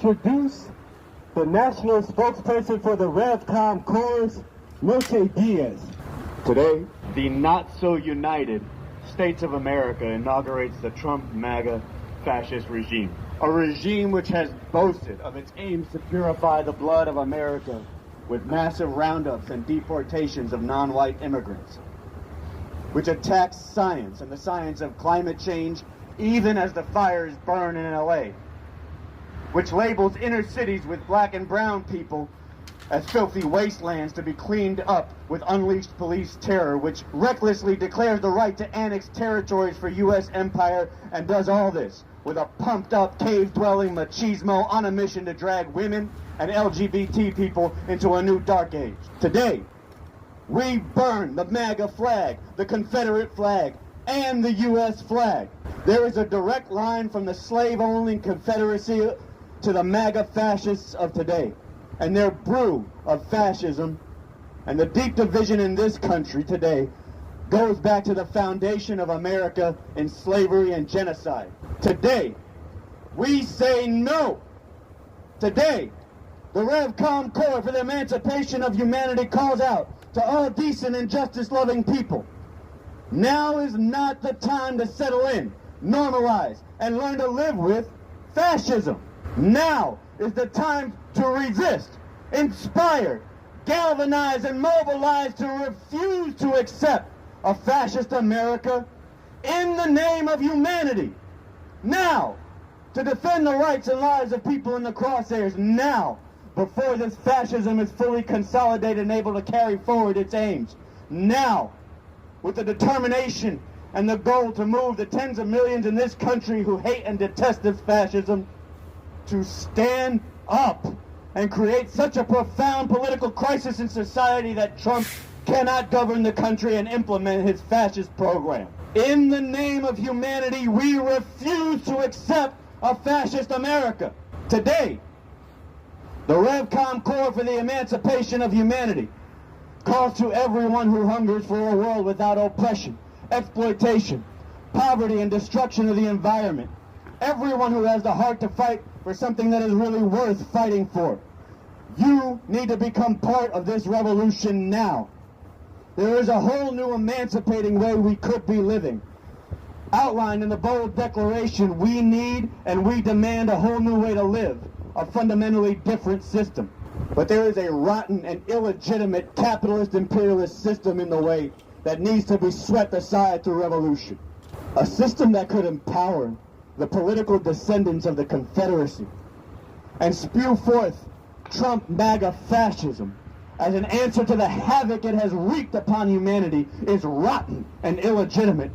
introduce the national spokesperson for the Revcom Corps, Noche Diaz. Today, the not-so-united States of America inaugurates the Trump MAGA fascist regime. A regime which has boasted of its aims to purify the blood of America with massive roundups and deportations of non-white immigrants, which attacks science and the science of climate change even as the fires burn in LA, which labels inner cities with black and brown people as filthy wastelands to be cleaned up with unleashed police terror, which recklessly declares the right to annex territories for U.S. empire, and does all this with a pumped-up, cave-dwelling machismo on a mission to drag women and LGBT people into a new dark age. Today, we burn the MAGA flag, the Confederate flag, and the U.S. flag. There is a direct line from the slave-owning Confederacy to the MAGA fascists of today, and their brew of fascism and the deep division in this country today goes back to the foundation of America in slavery and genocide. Today, we say no. Today, the Revcom Corps for the Emancipation of Humanity calls out to all decent and justice-loving people. Now is not the time to settle in, normalize, and learn to live with fascism. Now is the time to resist, inspire, galvanize, and mobilize to refuse to accept a fascist America in the name of humanity. Now, to defend the rights and lives of people in the crosshairs. Now, before this fascism is fully consolidated and able to carry forward its aims. Now, with the determination and the goal to move the tens of millions in this country who hate and detest this fascism to stand up and create such a profound political crisis in society that Trump cannot govern the country and implement his fascist program. In the name of humanity, we refuse to accept a fascist America. Today, the Revcom Corps for the Emancipation of Humanity calls to everyone who hungers for a world without oppression, exploitation, poverty, and destruction of the environment. Everyone who has the heart to fight for something that is really worth fighting for. You need to become part of this revolution now. There is a whole new emancipating way we could be living. Outlined in the bold declaration, we need and we demand a whole new way to live, a fundamentally different system. But there is a rotten and illegitimate capitalist imperialist system in the way that needs to be swept aside through revolution. A system that could empower the political descendants of the Confederacy and spew forth Trump MAGA fascism as an answer to the havoc it has wreaked upon humanity is rotten and illegitimate.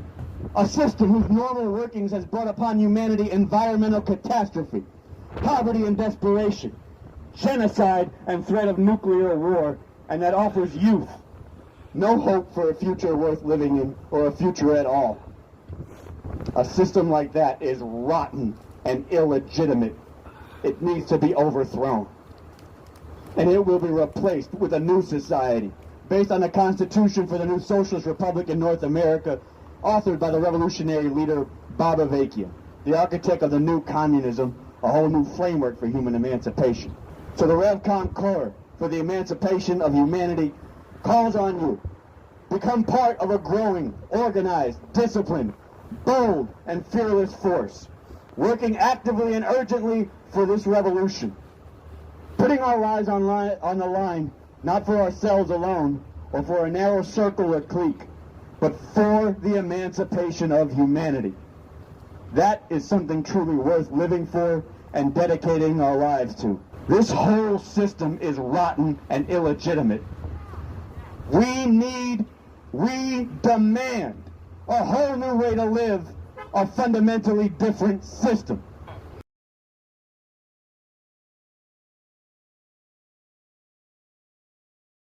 A system whose normal workings has brought upon humanity environmental catastrophe, poverty and desperation, genocide and threat of nuclear war, and that offers youth no hope for a future worth living in or a future at all. A system like that is rotten and illegitimate. It needs to be overthrown. And it will be replaced with a new society based on the Constitution for the new Socialist Republic in North America, authored by the revolutionary leader Bob Avakian, the architect of the new communism, a whole new framework for human emancipation. So the Revcom Corps for the Emancipation of Humanity calls on you. Become part of a growing, organized, disciplined, bold, and fearless force, working actively and urgently for this revolution. Putting our lives on the line, not for ourselves alone, or for a narrow circle or clique, but for the emancipation of humanity. That is something truly worth living for and dedicating our lives to. This whole system is rotten and illegitimate. We demand a whole new way to live, a fundamentally different system.